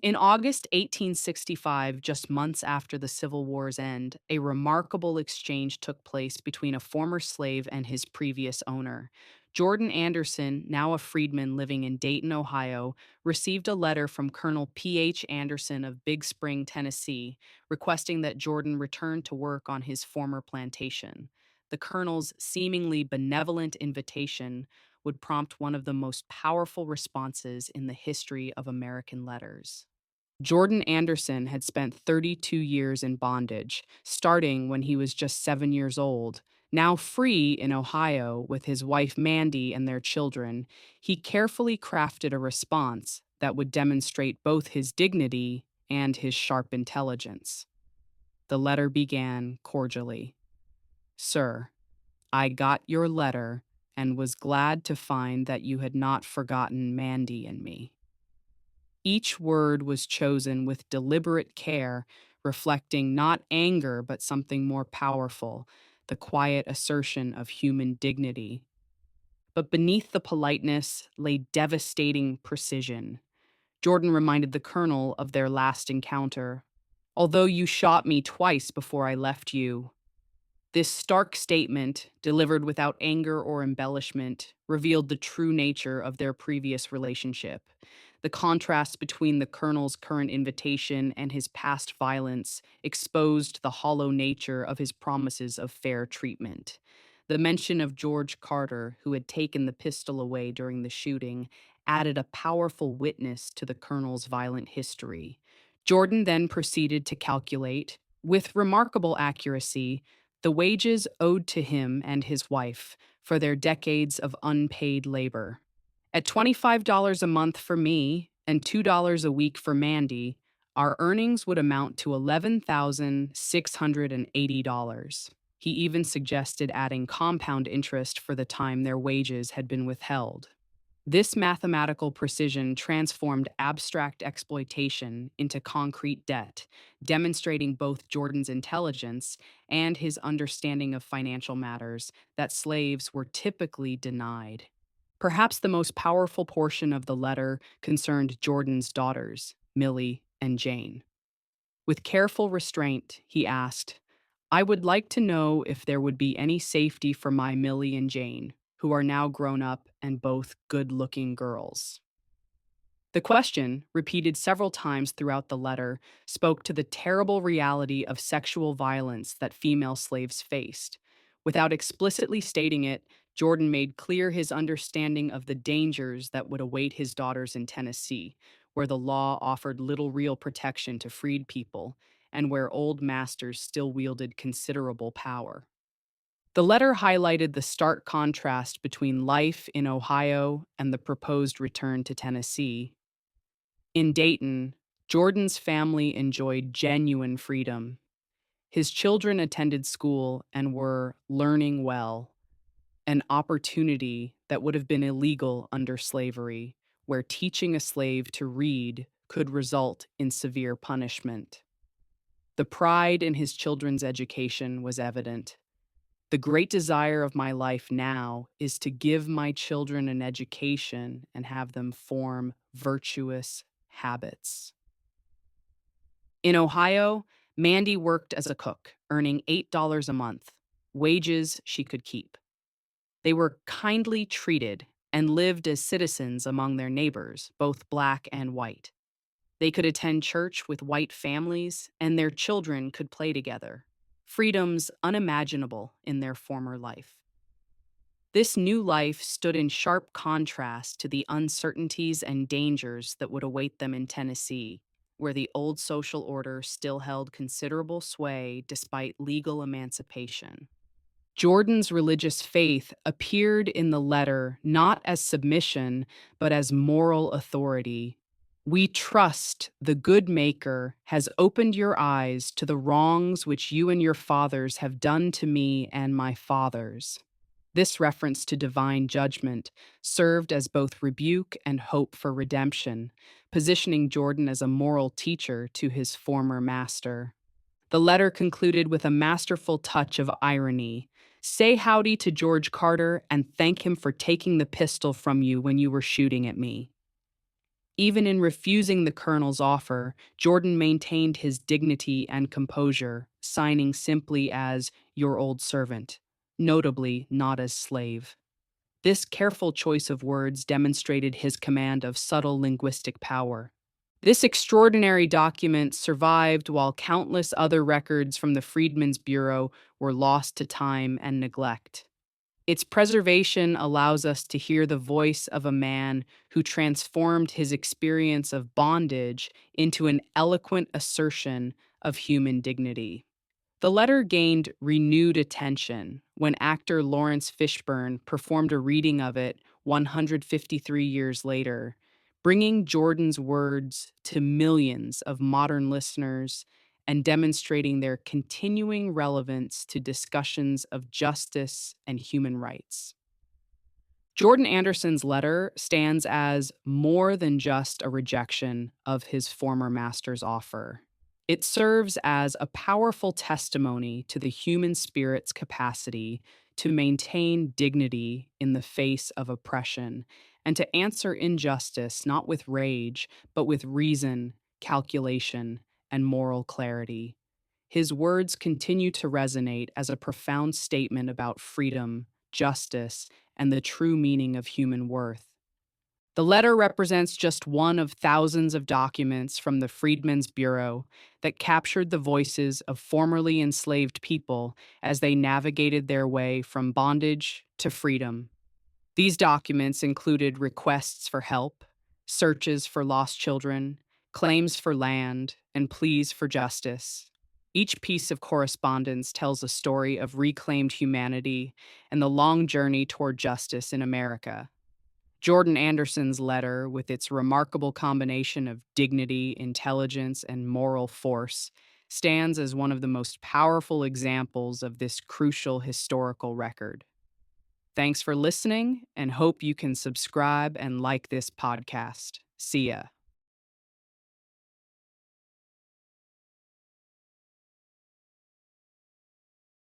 In August 1865, just months after the Civil War's end, a remarkable exchange took place between a former slave and his previous owner. Jordan Anderson, now a freedman living in Dayton, Ohio, received a letter from Colonel P.H. Anderson of Big Spring, Tennessee, requesting that Jordan return to work on his former plantation. The colonel's seemingly benevolent invitation would prompt one of the most powerful responses in the history of American letters. Jordan Anderson had spent 32 years in bondage, starting when he was just 7 years old. Now free in Ohio with his wife Mandy and their children, he carefully crafted a response that would demonstrate both his dignity and his sharp intelligence. The letter began cordially. Sir, I got your letter and was glad to find that you had not forgotten Mandy and me. Each word was chosen with deliberate care, reflecting not anger but something more powerful, the quiet assertion of human dignity. But beneath the politeness lay devastating precision. Jordan reminded the colonel of their last encounter. Although you shot me twice before I left you, this stark statement, delivered without anger or embellishment, revealed the true nature of their previous relationship. The contrast between the colonel's current invitation and his past violence exposed the hollow nature of his promises of fair treatment. The mention of George Carter, who had taken the pistol away during the shooting, added a powerful witness to the colonel's violent history. Jordan then proceeded to calculate, with remarkable accuracy, the wages owed to him and his wife for their decades of unpaid labor. At $25 a month for me and $2 a week for Mandy, our earnings would amount to $11,680. He even suggested adding compound interest for the time their wages had been withheld. This mathematical precision transformed abstract exploitation into concrete debt, demonstrating both Jordan's intelligence and his understanding of financial matters that slaves were typically denied. Perhaps the most powerful portion of the letter concerned Jordan's daughters, Millie and Jane. With careful restraint, he asked, I would like to know if there would be any safety for my Millie and Jane, who are now grown up and both good-looking girls. The question, repeated several times throughout the letter, spoke to the terrible reality of sexual violence that female slaves faced. Without explicitly stating it, Jordan made clear his understanding of the dangers that would await his daughters in Tennessee, where the law offered little real protection to freed people, and where old masters still wielded considerable power. The letter highlighted the stark contrast between life in Ohio and the proposed return to Tennessee. In Dayton, Jordan's family enjoyed genuine freedom. His children attended school and were learning well, an opportunity that would have been illegal under slavery, where teaching a slave to read could result in severe punishment. The pride in his children's education was evident. The great desire of my life now is to give my children an education and have them form virtuous habits. In Ohio, Mandy worked as a cook, earning $8 a month, wages she could keep. They were kindly treated and lived as citizens among their neighbors, both black and white. They could attend church with white families, and their children could play together, freedoms unimaginable in their former life. This new life stood in sharp contrast to the uncertainties and dangers that would await them in Tennessee, where the old social order still held considerable sway despite legal emancipation. Jordan's religious faith appeared in the letter not as submission, but as moral authority. We trust the good Maker has opened your eyes to the wrongs which you and your fathers have done to me and my fathers. This reference to divine judgment served as both rebuke and hope for redemption, positioning Jordan as a moral teacher to his former master. The letter concluded with a masterful touch of irony. Say howdy to George Carter and thank him for taking the pistol from you when you were shooting at me. Even in refusing the colonel's offer, Jordan maintained his dignity and composure, signing simply as your old servant, notably not as slave. This careful choice of words demonstrated his command of subtle linguistic power. This extraordinary document survived while countless other records from the Freedmen's Bureau were lost to time and neglect. Its preservation allows us to hear the voice of a man who transformed his experience of bondage into an eloquent assertion of human dignity. The letter gained renewed attention when actor Lawrence Fishburne performed a reading of it 153 years later, bringing Jordan's words to millions of modern listeners and demonstrating their continuing relevance to discussions of justice and human rights. Jordan Anderson's letter stands as more than just a rejection of his former master's offer. It serves as a powerful testimony to the human spirit's capacity to maintain dignity in the face of oppression and to answer injustice not with rage, but with reason, calculation, and moral clarity. His words continue to resonate as a profound statement about freedom, justice, and the true meaning of human worth. The letter represents just one of thousands of documents from the Freedmen's Bureau that captured the voices of formerly enslaved people as they navigated their way from bondage to freedom. These documents included requests for help, searches for lost children, claims for land, and pleas for justice. Each piece of correspondence tells a story of reclaimed humanity and the long journey toward justice in America. Jordan Anderson's letter, with its remarkable combination of dignity, intelligence, and moral force, stands as one of the most powerful examples of this crucial historical record. Thanks for listening, and hope you can subscribe and like this podcast. See ya.